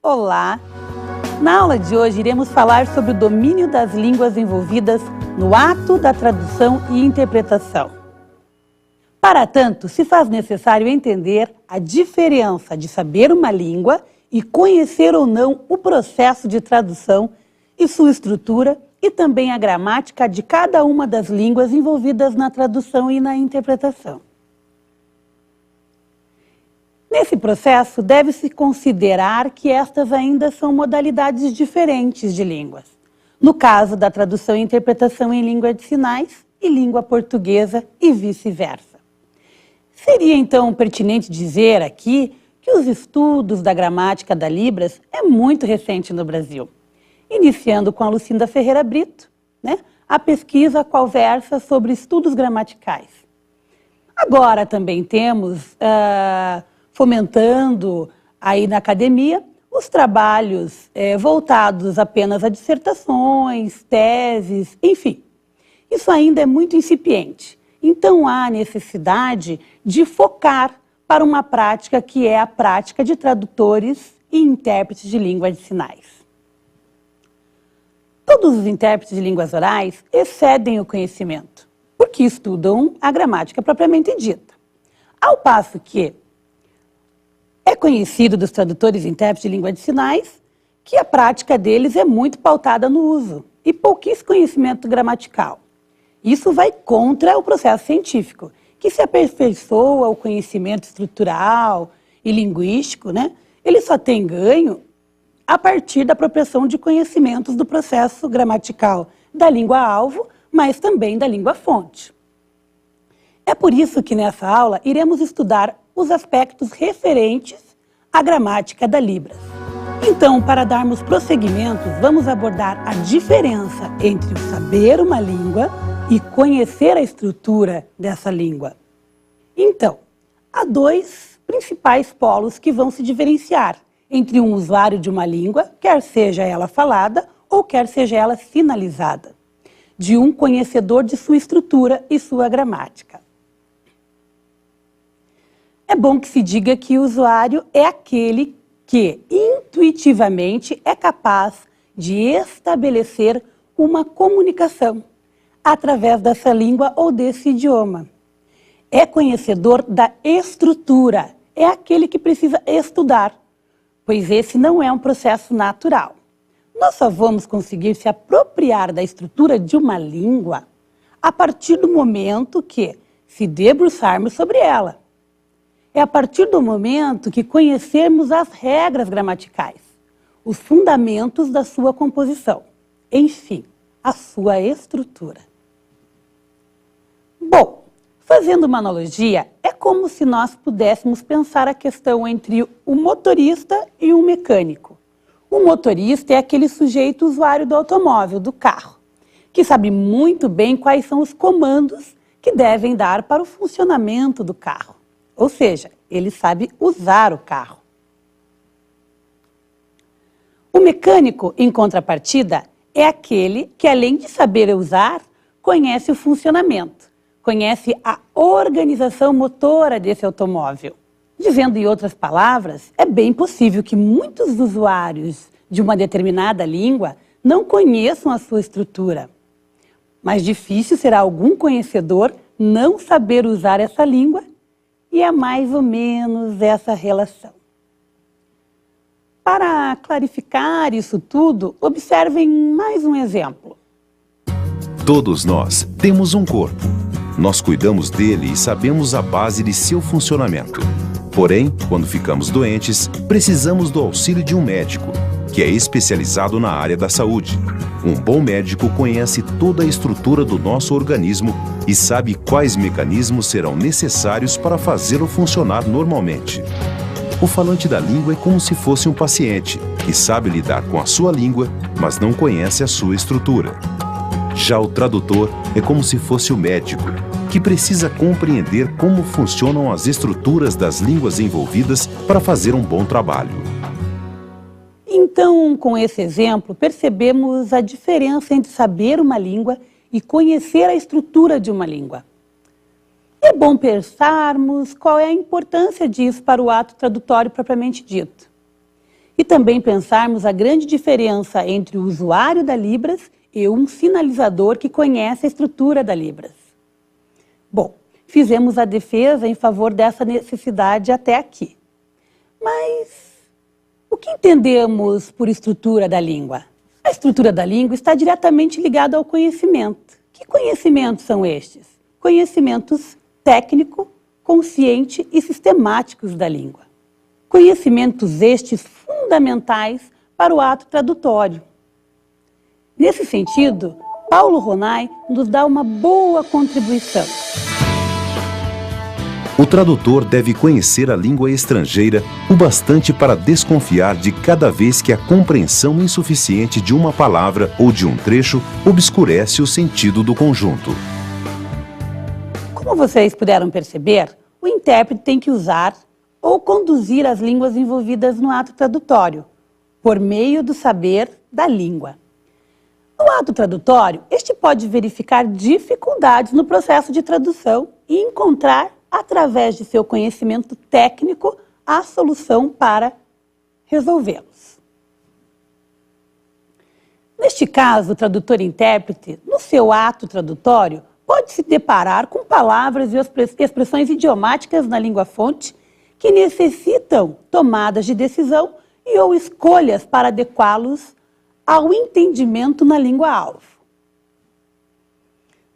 Olá! Na aula de hoje iremos falar sobre o domínio das línguas envolvidas no ato da tradução e interpretação. Para tanto, se faz necessário entender a diferença de saber uma língua e conhecer ou não o processo de tradução e sua estrutura e também a gramática de cada uma das línguas envolvidas na tradução e na interpretação. Nesse processo, deve-se considerar que estas ainda são modalidades diferentes de línguas. No caso da tradução e interpretação em língua de sinais e língua portuguesa e vice-versa. Seria então pertinente dizer aqui que os estudos da gramática da Libras é muito recente no Brasil, iniciando com a Lucinda Ferreira Brito, a pesquisa a qual versa sobre estudos gramaticais. Agora também temos fomentando aí na academia os trabalhos voltados apenas a dissertações, teses, enfim. Isso ainda é muito incipiente. Então há necessidade de focar para uma prática que é a prática de tradutores e intérpretes de língua de sinais. Todos os intérpretes de línguas orais excedem o conhecimento, porque estudam a gramática propriamente dita. Ao passo que é conhecido dos tradutores e intérpretes de língua de sinais que a prática deles é muito pautada no uso e pouquíssimo conhecimento gramatical. Isso vai contra o processo científico, que se aperfeiçoa o conhecimento estrutural e linguístico, ele só tem ganho a partir da apropriação de conhecimentos do processo gramatical da língua-alvo, mas também da língua-fonte. É por isso que nessa aula iremos estudar os aspectos referentes à gramática da Libras. Então, para darmos prosseguimento, vamos abordar a diferença entre o saber uma língua e conhecer a estrutura dessa língua. Então, há dois principais polos que vão se diferenciar entre um usuário de uma língua, quer seja ela falada ou quer seja ela sinalizada, de um conhecedor de sua estrutura e sua gramática. É bom que se diga que o usuário é aquele que intuitivamente é capaz de estabelecer uma comunicação através dessa língua ou desse idioma. É conhecedor da estrutura, é aquele que precisa estudar, pois esse não é um processo natural. Nós só vamos conseguir se apropriar da estrutura de uma língua a partir do momento que se debruçarmos sobre ela. É a partir do momento que conhecermos as regras gramaticais, os fundamentos da sua composição, enfim, a sua estrutura. Bom, fazendo uma analogia, é como se nós pudéssemos pensar a questão entre o motorista e o mecânico. O motorista é aquele sujeito usuário do automóvel, do carro, que sabe muito bem quais são os comandos que devem dar para o funcionamento do carro. Ou seja, ele sabe usar o carro. O mecânico, em contrapartida, é aquele que, além de saber usar, conhece o funcionamento, conhece a organização motora desse automóvel. Dizendo em outras palavras, é bem possível que muitos usuários de uma determinada língua não conheçam a sua estrutura. Mas difícil será algum conhecedor não saber usar essa língua. E é mais ou menos essa relação. Para clarificar isso tudo, observem mais um exemplo. Todos nós temos um corpo. Nós cuidamos dele e sabemos a base de seu funcionamento. Porém, quando ficamos doentes, precisamos do auxílio de um médico, que é especializado na área da saúde. Um bom médico conhece toda a estrutura do nosso organismo e sabe quais mecanismos serão necessários para fazê-lo funcionar normalmente. O falante da língua é como se fosse um paciente, que sabe lidar com a sua língua, mas não conhece a sua estrutura. Já o tradutor é como se fosse o médico, que precisa compreender como funcionam as estruturas das línguas envolvidas para fazer um bom trabalho. Então, com esse exemplo, percebemos a diferença entre saber uma língua e conhecer a estrutura de uma língua. É bom pensarmos qual é a importância disso para o ato tradutório propriamente dito. e também pensarmos a grande diferença entre o usuário da Libras e um sinalizador que conhece a estrutura da Libras. Bom, fizemos a defesa em favor dessa necessidade até aqui. Mas o que entendemos por estrutura da língua? A estrutura da língua está diretamente ligada ao conhecimento. Que conhecimentos são estes? Conhecimentos técnico, consciente e sistemáticos da língua. Conhecimentos estes fundamentais para o ato tradutório. Nesse sentido, Paulo Ronay nos dá uma boa contribuição. O tradutor deve conhecer a língua estrangeira o bastante para desconfiar de cada vez que a compreensão insuficiente de uma palavra ou de um trecho obscurece o sentido do conjunto. Como vocês puderam perceber, o intérprete tem que usar ou conduzir as línguas envolvidas no ato tradutório, por meio do saber da língua. No ato tradutório, este pode verificar dificuldades no processo de tradução e encontrar, através de seu conhecimento técnico, a solução para resolvê-los. Neste caso, o tradutor-intérprete, no seu ato tradutório, pode se deparar com palavras e expressões idiomáticas na língua-fonte que necessitam tomadas de decisão e ou escolhas para adequá-los ao entendimento na língua-alvo.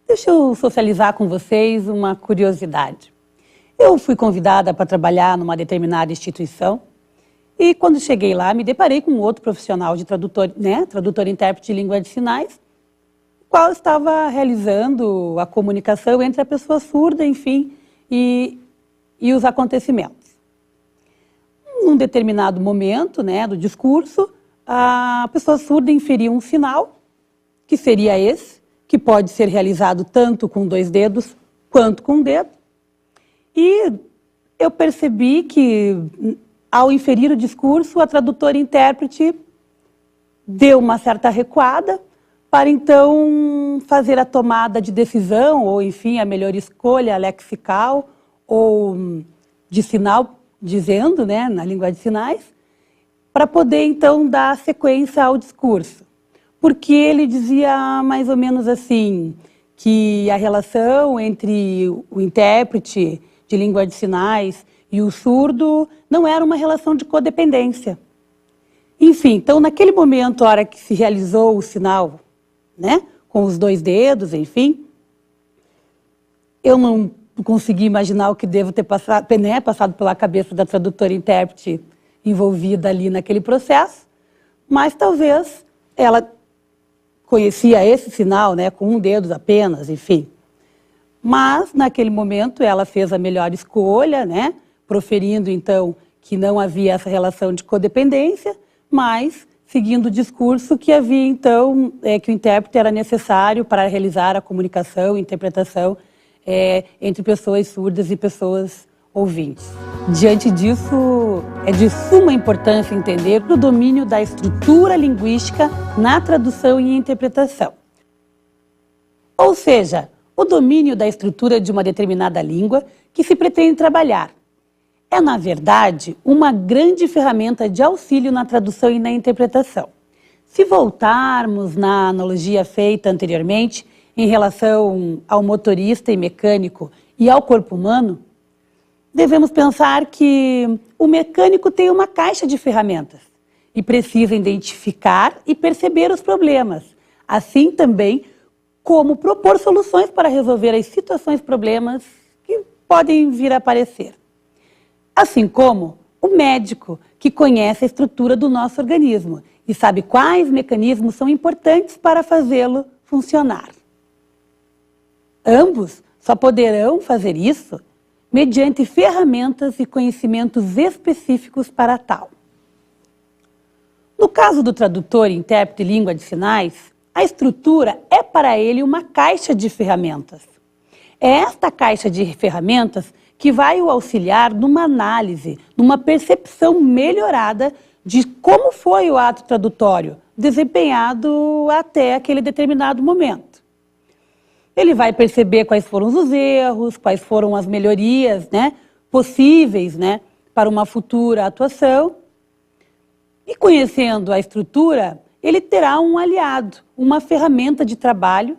Deixa eu socializar com vocês uma curiosidade. Eu fui convidada para trabalhar numa determinada instituição e quando cheguei lá me deparei com outro profissional de tradutor, tradutor-intérprete de língua de sinais, o qual estava realizando a comunicação entre a pessoa surda, enfim, e os acontecimentos. Num determinado momento, do discurso, a pessoa surda inferiu um sinal, que seria esse, que pode ser realizado tanto com 2 dedos quanto com um dedo. E eu percebi que, ao inferir o discurso, a tradutora-intérprete deu uma certa recuada para, então, fazer a tomada de decisão, ou, enfim, a melhor escolha lexical ou de sinal, dizendo, na língua de sinais, para poder, então, dar sequência ao discurso. Porque ele dizia mais ou menos assim, que a relação entre o intérprete de língua de sinais e o surdo não era uma relação de codependência. Enfim, então, naquele momento, a hora que se realizou o sinal, com os 2 dedos, enfim, eu não consegui imaginar o que devo ter passado pela cabeça da tradutora-intérprete envolvida ali naquele processo, mas talvez ela conhecia esse sinal, com um dedo apenas, enfim. Mas, naquele momento, ela fez a melhor escolha, proferindo, então, que não havia essa relação de codependência, mas seguindo o discurso que havia, então, que o intérprete era necessário para realizar a comunicação e interpretação entre pessoas surdas e pessoas ouvintes. Diante disso, é de suma importância entender o domínio da estrutura linguística na tradução e interpretação. Ou seja, o domínio da estrutura de uma determinada língua que se pretende trabalhar. É, na verdade, uma grande ferramenta de auxílio na tradução e na interpretação. Se voltarmos na analogia feita anteriormente em relação ao motorista e mecânico e ao corpo humano, devemos pensar que o mecânico tem uma caixa de ferramentas e precisa identificar e perceber os problemas, assim também como propor soluções para resolver as situações, problemas que podem vir a aparecer. Assim como o médico, que conhece a estrutura do nosso organismo e sabe quais mecanismos são importantes para fazê-lo funcionar. Ambos só poderão fazer isso mediante ferramentas e conhecimentos específicos para tal. No caso do tradutor e intérprete de língua de sinais, a estrutura é para ele uma caixa de ferramentas. É esta caixa de ferramentas que vai o auxiliar numa análise, numa percepção melhorada de como foi o ato tradutório desempenhado até aquele determinado momento. Ele vai perceber quais foram os erros, quais foram as melhorias possíveis para uma futura atuação. E conhecendo a estrutura, ele terá um aliado, uma ferramenta de trabalho,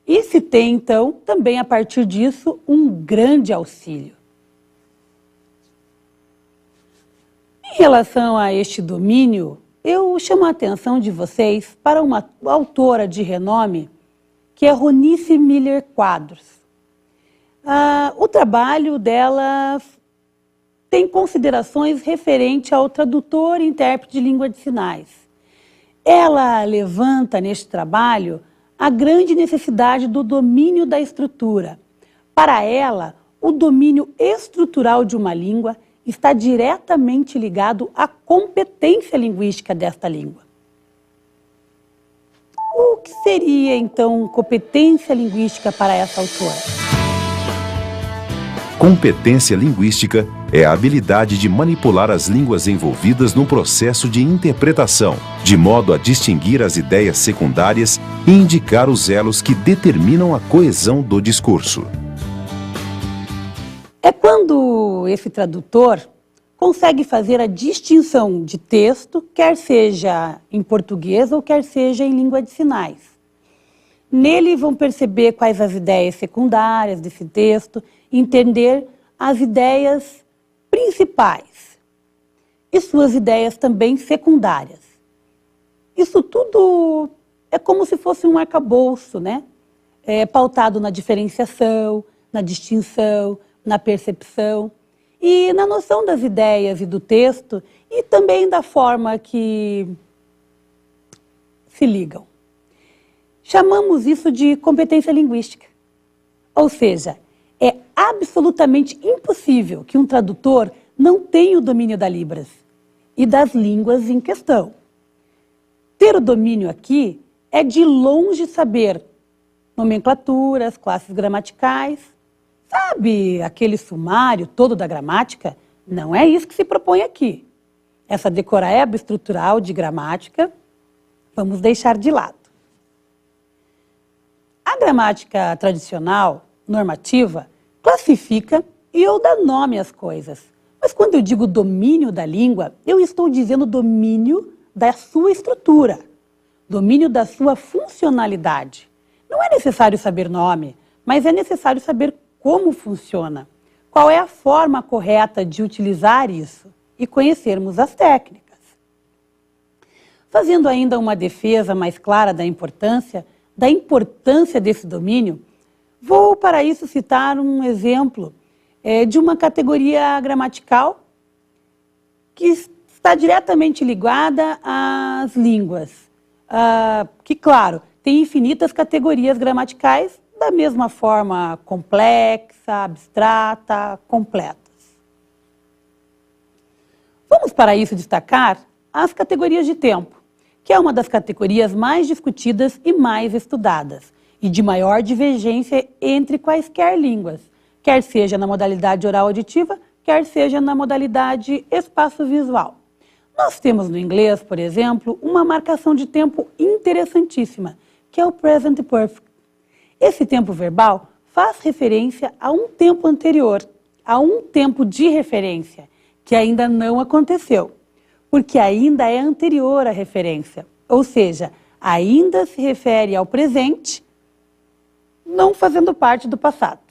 e se tem, então, também a partir disso, um grande auxílio. Em relação a este domínio, eu chamo a atenção de vocês para uma autora de renome, que é Ronice Miller Quadros. O trabalho dela tem considerações referentes ao tradutor e intérprete de língua de sinais. Ela levanta neste trabalho a grande necessidade do domínio da estrutura. Para ela, o domínio estrutural de uma língua está diretamente ligado à competência linguística desta língua. O que seria, então, competência linguística para essa autora? Competência linguística é a habilidade de manipular as línguas envolvidas no processo de interpretação, de modo a distinguir as ideias secundárias e indicar os elos que determinam a coesão do discurso. É quando esse tradutor consegue fazer a distinção de texto, quer seja em português ou quer seja em língua de sinais. Nele vão perceber quais as ideias secundárias desse texto, entender as ideias principais e suas ideias também secundárias. Isso tudo é como se fosse um arcabouço, né? Pautado na diferenciação, na distinção, na percepção e na noção das ideias e do texto e também da forma que se ligam. Chamamos isso de competência linguística. Ou seja, é absolutamente impossível que um tradutor não tenha o domínio da Libras e das línguas em questão. Ter o domínio aqui é de longe saber nomenclaturas, classes gramaticais. Sabe aquele sumário todo da gramática? Não é isso que se propõe aqui. Essa decoreba estrutural de gramática, vamos deixar de lado. A gramática tradicional, normativa, classifica e ou dá nome às coisas. Mas quando eu digo domínio da língua, eu estou dizendo domínio da sua estrutura, domínio da sua funcionalidade. Não é necessário saber nome, mas é necessário saber como funciona, qual é a forma correta de utilizar isso e conhecermos as técnicas. Fazendo ainda uma defesa mais clara da importância desse domínio, vou para isso citar um exemplo de uma categoria gramatical que está diretamente ligada às línguas, que, claro, tem infinitas categorias gramaticais da mesma forma complexa, abstrata, completas. Vamos para isso destacar as categorias de tempo, que é uma das categorias mais discutidas e mais estudadas, e de maior divergência entre quaisquer línguas, quer seja na modalidade oral auditiva, quer seja na modalidade espaço-visual. Nós temos no inglês, por exemplo, uma marcação de tempo interessantíssima, que é o present perfect. Esse tempo verbal faz referência a um tempo anterior, a um tempo de referência, que ainda não aconteceu, porque ainda é anterior à referência, ou seja, ainda se refere ao presente, não fazendo parte do passado.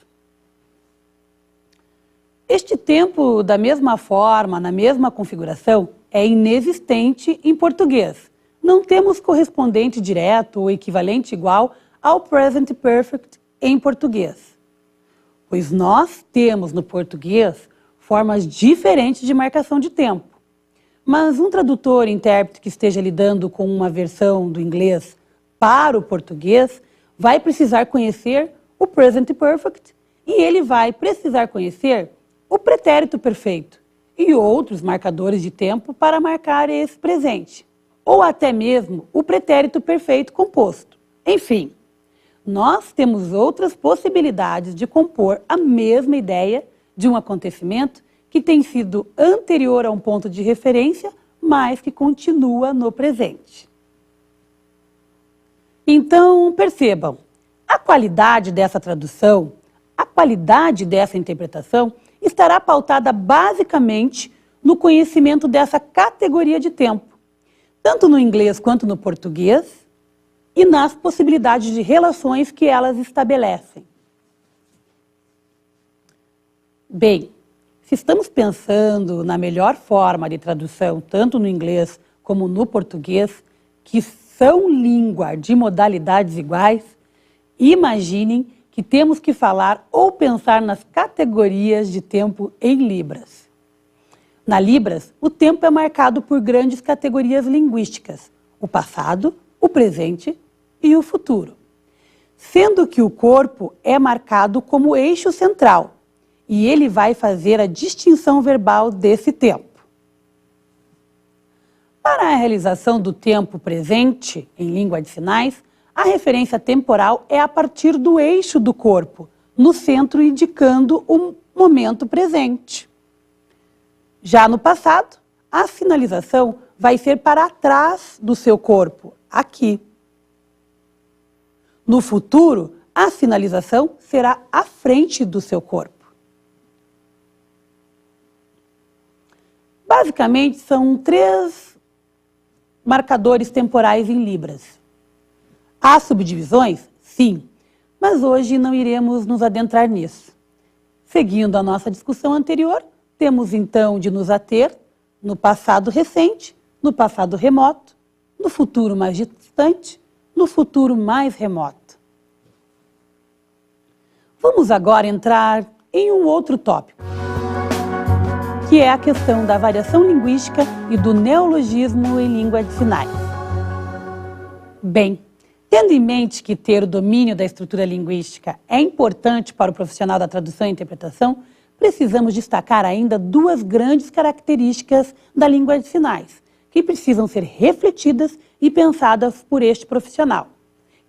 Este tempo, da mesma forma, na mesma configuração, é inexistente em português. Não temos correspondente direto ou equivalente igual ao present perfect em português. Pois nós temos no português formas diferentes de marcação de tempo. Mas um tradutor e intérprete que esteja lidando com uma versão do inglês para o português vai precisar conhecer o present perfect e ele vai precisar conhecer o pretérito perfeito e outros marcadores de tempo para marcar esse presente, ou até mesmo o pretérito perfeito composto. Enfim, nós temos outras possibilidades de compor a mesma ideia de um acontecimento que tem sido anterior a um ponto de referência, mas que continua no presente. Então, percebam, a qualidade dessa tradução, a qualidade dessa interpretação estará pautada basicamente no conhecimento dessa categoria de tempo, tanto no inglês quanto no português, e nas possibilidades de relações que elas estabelecem. Bem, se estamos pensando na melhor forma de tradução, tanto no inglês como no português, que são língua de modalidades iguais, imaginem que temos que falar ou pensar nas categorias de tempo em libras. Na Libras, o tempo é marcado por grandes categorias linguísticas: o passado, o presente e o futuro. Sendo que o corpo é marcado como eixo central, e ele vai fazer a distinção verbal desse tempo. Para a realização do tempo presente, em língua de sinais, a referência temporal é a partir do eixo do corpo, no centro indicando o momento presente. Já no passado, a sinalização vai ser para trás do seu corpo, aqui. No futuro, a sinalização será à frente do seu corpo. Basicamente, são 3 marcadores temporais em libras. Há subdivisões? Sim, mas hoje não iremos nos adentrar nisso. Seguindo a nossa discussão anterior, temos então de nos ater no passado recente, no passado remoto, no futuro mais distante, no futuro mais remoto. Vamos agora entrar em um outro tópico, que é a questão da variação linguística e do neologismo em língua de sinais. Bem, tendo em mente que ter o domínio da estrutura linguística é importante para o profissional da tradução e interpretação, precisamos destacar ainda 2 grandes características da língua de sinais, que precisam ser refletidas e pensadas por este profissional,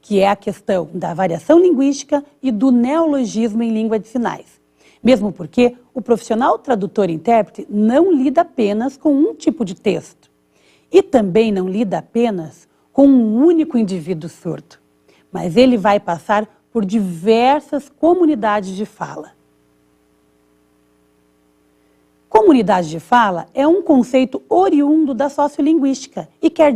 que é a questão da variação linguística e do neologismo em língua de sinais. Mesmo porque o profissional tradutor e intérprete não lida apenas com um tipo de texto e também não lida apenas com um único indivíduo surdo, mas ele vai passar por diversas comunidades de fala. Comunidade de fala é um conceito oriundo da sociolinguística e quer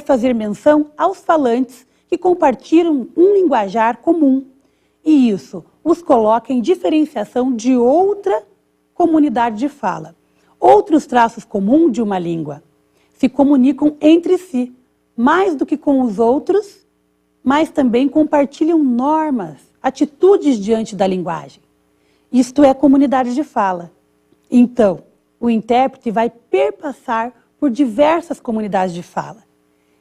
fazer menção aos falantes que compartilham um linguajar comum, e isso os coloca em diferenciação de outra comunidade de fala. Outros traços comuns de uma língua se comunicam entre si, mais do que com os outros, mas também compartilham normas, atitudes diante da linguagem. Isto é comunidade de fala. Então, o intérprete vai perpassar por diversas comunidades de fala.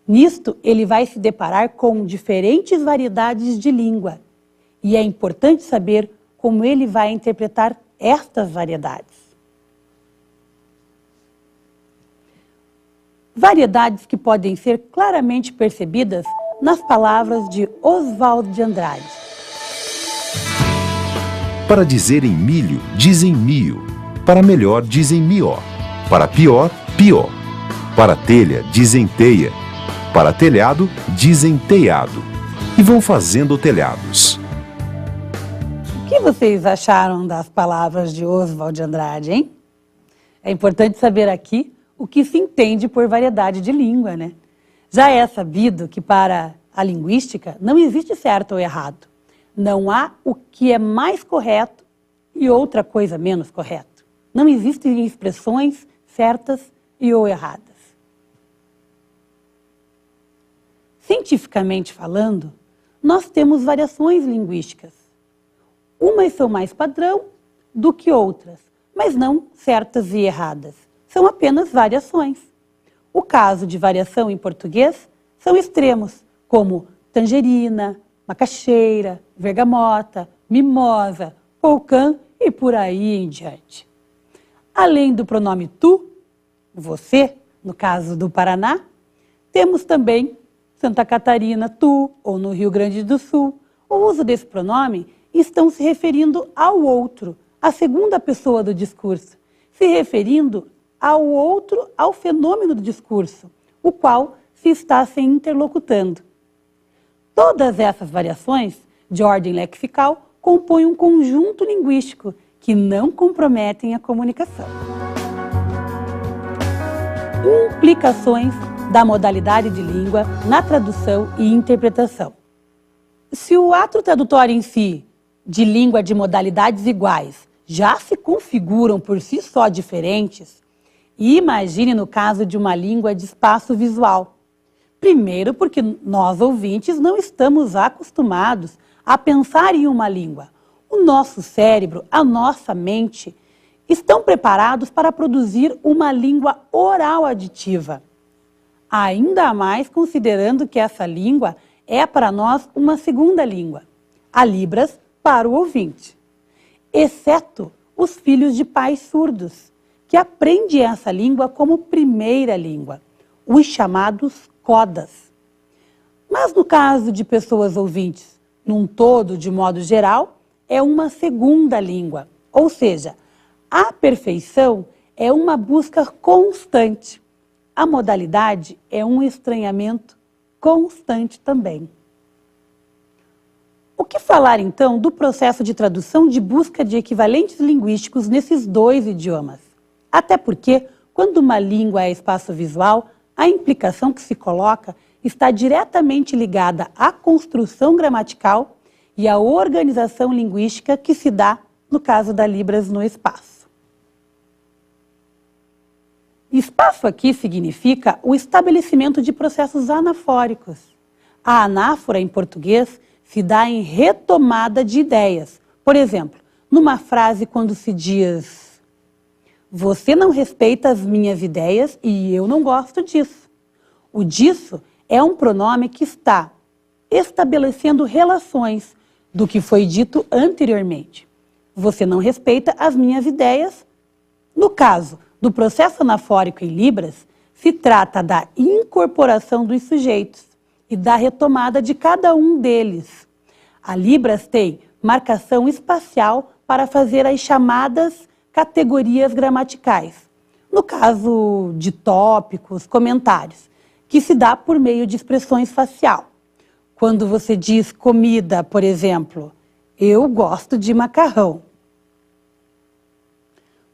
Nisto, ele vai se deparar com diferentes variedades de língua. E é importante saber como ele vai interpretar estas variedades. Variedades que podem ser claramente percebidas nas palavras de Oswald de Andrade. Para dizer em milho, dizem mio. Para melhor, dizem mió. Para pior, pió. Para telha, dizem teia. Para telhado, dizem teiado. E vão fazendo telhados. O que vocês acharam das palavras de Oswald de Andrade, hein? É importante saber aqui o que se entende por variedade de língua, né? Já é sabido que para a linguística não existe certo ou errado. Não há o que é mais correto e outra coisa menos correto. Não existem expressões certas e ou erradas. Cientificamente falando, nós temos variações linguísticas. Umas são mais padrão do que outras, mas não certas e erradas. São apenas variações. O caso de variação em português são extremos, como tangerina, macaxeira, vergamota, mimosa, polcã e por aí em diante. Além do pronome tu, você, no caso do Paraná, temos também Santa Catarina, tu, ou no Rio Grande do Sul. O uso desse pronome estão se referindo ao outro, à segunda pessoa do discurso, se referindo ao outro, ao fenômeno do discurso, o qual se está se interlocutando. Todas essas variações, de ordem lexical, compõem um conjunto linguístico que não comprometem a comunicação. implicações da modalidade de língua na tradução e interpretação. Se o ato tradutório em si, de língua de modalidades iguais, já se configuram por si só diferentes, imagine no caso de uma língua de espaço visual. Primeiro, porque nós, ouvintes, não estamos acostumados a pensar em uma língua. O nosso cérebro, a nossa mente, estão preparados para produzir uma língua oral aditiva. Ainda mais considerando que essa língua é para nós uma segunda língua, a Libras para o ouvinte. Exceto os filhos de pais surdos, que aprendem essa língua como primeira língua, os chamados codas. Mas no caso de pessoas ouvintes, num todo, de modo geral, é uma segunda língua, ou seja, a perfeição é uma busca constante. A modalidade é um estranhamento constante também. O que falar, então, do processo de tradução de busca de equivalentes linguísticos nesses dois idiomas? Até porque, quando uma língua é espaço visual, a implicação que se coloca está diretamente ligada à construção gramatical e à organização linguística que se dá no caso da Libras no espaço. Espaço aqui significa o estabelecimento de processos anafóricos. A anáfora, em português, se dá em retomada de ideias. Por exemplo, numa frase quando se diz: você não respeita as minhas ideias e eu não gosto disso. O disso é um pronome que está estabelecendo relações do que foi dito anteriormente. Você não respeita as minhas ideias. No caso do processo anafórico em Libras, se trata da incorporação dos sujeitos e da retomada de cada um deles. A Libras tem marcação espacial para fazer as chamadas categorias gramaticais. No caso de tópicos, comentários, que se dá por meio de expressões facial. Quando você diz comida, por exemplo, eu gosto de macarrão.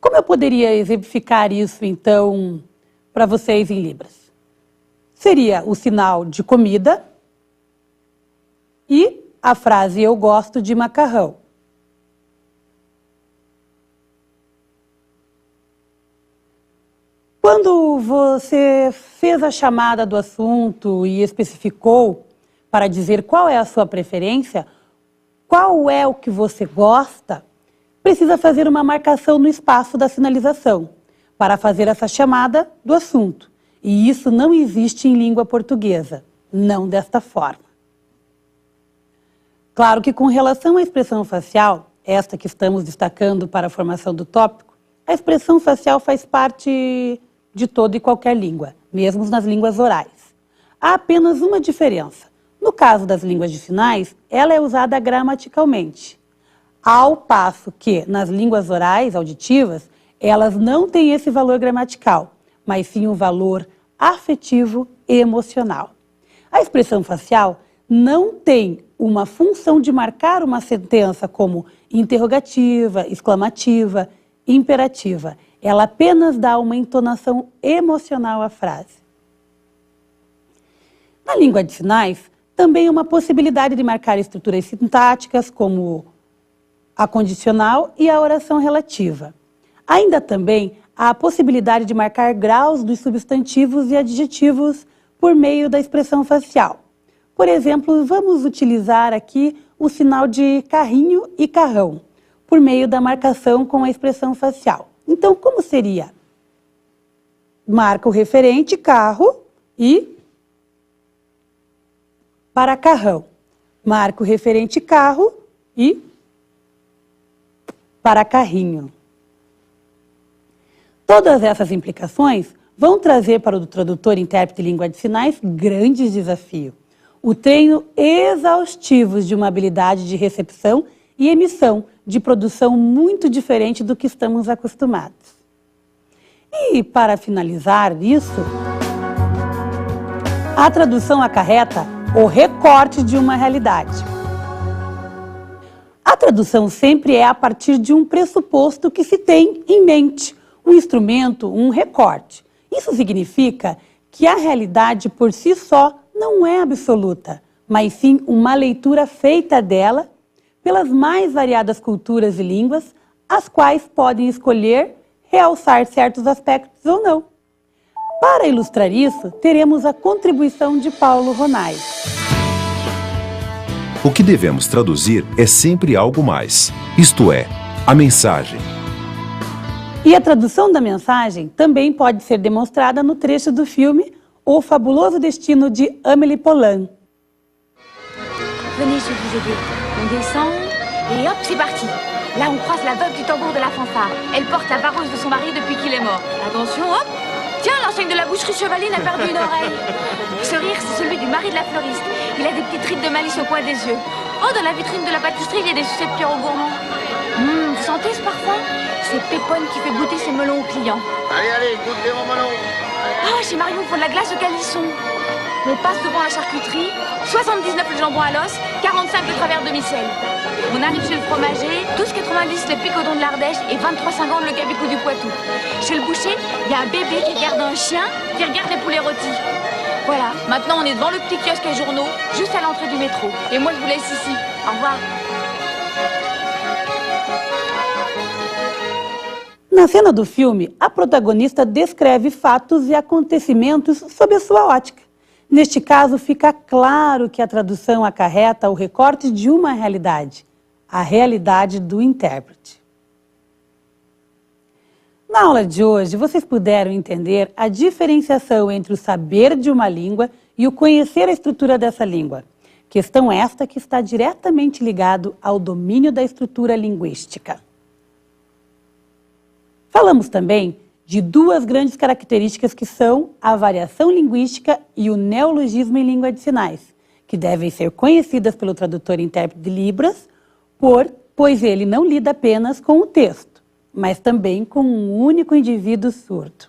Como eu poderia exemplificar isso, então, para vocês em Libras? Seria o sinal de comida e a frase eu gosto de macarrão. Quando você fez a chamada do assunto e especificou para dizer qual é a sua preferência, qual é o que você gosta, precisa fazer uma marcação no espaço da sinalização para fazer essa chamada do assunto. E isso não existe em língua portuguesa, não desta forma. Claro que com relação à expressão facial, esta que estamos destacando para a formação do tópico, a expressão facial faz parte de toda e qualquer língua, mesmo nas línguas orais. Há apenas uma diferença. No caso das línguas de sinais, ela é usada gramaticalmente, ao passo que, nas línguas orais, auditivas, elas não têm esse valor gramatical, mas sim um valor afetivo e emocional. A expressão facial não tem uma função de marcar uma sentença como interrogativa, exclamativa, imperativa. Ela apenas dá uma entonação emocional à frase. Na língua de sinais, também há uma possibilidade de marcar estruturas sintáticas como a condicional e a oração relativa. Ainda também há a possibilidade de marcar graus dos substantivos e adjetivos por meio da expressão facial. Por exemplo, vamos utilizar aqui o sinal de carrinho e carrão, por meio da marcação com a expressão facial. Então, como seria? Marca o referente carro e para carrão. Marca o referente carro e para carrinho. Todas essas implicações vão trazer para o tradutor e intérprete de língua de sinais grandes desafios. O treino exaustivo de uma habilidade de recepção e emissão de produção muito diferente do que estamos acostumados. E, para finalizar isso, a tradução acarreta o recorte de uma realidade. A tradução sempre é a partir de um pressuposto que se tem em mente, um instrumento, um recorte. Isso significa que a realidade por si só não é absoluta, mas sim uma leitura feita dela pelas mais variadas culturas e línguas, as quais podem escolher realçar certos aspectos ou não. Para ilustrar isso, teremos a contribuição de Paulo Ronay. O que devemos traduzir é sempre algo mais, isto é, a mensagem. E a tradução da mensagem também pode ser demonstrada no trecho do filme O Fabuloso Destino de Amélie Poulain. Venez, je vais vous aider. On descend et hop, c'est parti. Là, on croise la veuve du tambour de la fanfare. Elle porte la vareuse de son mari depuis qu'il est mort. Attention, hop. Tiens, l'enseigne de la boucherie Chevaline a perdu une oreille. Ce rire, c'est celui du mari de la fleuriste. Il a des petites rides de malice au coin des yeux. Oh, dans la vitrine de la pâtisserie, il y a des sucettes Pierrot Gourmand. Vous sentez ce parfum? C'est Pépone qui fait goûter ses melons aux clients. Allez, allez, goûtez mon melon. Ah, chez Marion, il faut de la glace au calisson. On passe devant la charcuterie, 79 le jambon à l'os, 45 le travers demi-sel. On arrive chez le fromager, 12,90 le picodon de l'Ardèche et 23,50 le cabicou du Poitou. Chez le boucher, il y a un bébé qui regarde un chien qui regarde les poulets rôtis. Voilà, maintenant on est devant le petit kiosque à journaux, juste à l'entrée du métro. Et moi je vous laisse ici. Au revoir. Na cena do filme, a protagonista descreve fatos e acontecimentos sob a sua ótica. Neste caso, fica claro que a tradução acarreta o recorte de uma realidade, a realidade do intérprete. Na aula de hoje, vocês puderam entender a diferenciação entre o saber de uma língua e o conhecer a estrutura dessa língua. Questão esta que está diretamente ligado ao domínio da estrutura linguística. Falamos também de duas grandes características que são a variação linguística e o neologismo em língua de sinais, que devem ser conhecidas pelo tradutor e intérprete de Libras, pois ele não lida apenas com o texto, mas também com um único indivíduo surdo.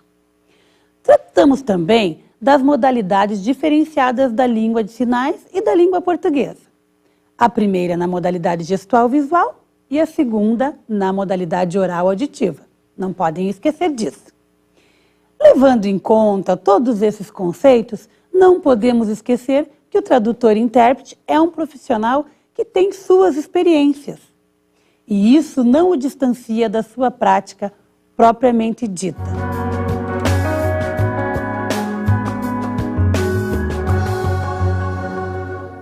Tratamos também das modalidades diferenciadas da língua de sinais e da língua portuguesa. A primeira na modalidade gestual-visual e a segunda na modalidade oral-auditiva. Não podem esquecer disso. Levando em conta todos esses conceitos, não podemos esquecer que o tradutor e intérprete é um profissional que tem suas experiências. E isso não o distancia da sua prática propriamente dita.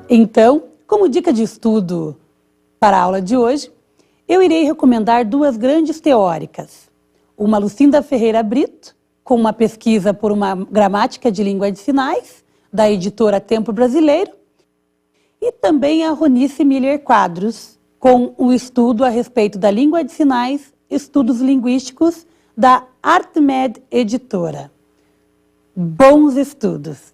Então, como dica de estudo para a aula de hoje, eu irei recomendar duas grandes teóricas. Uma Lucinda Ferreira Brito, com uma pesquisa por uma gramática de língua de sinais, da editora Tempo Brasileiro, e também a Ronice Miller Quadros, com um estudo a respeito da língua de sinais, estudos linguísticos, da ArtMed Editora. Bons estudos!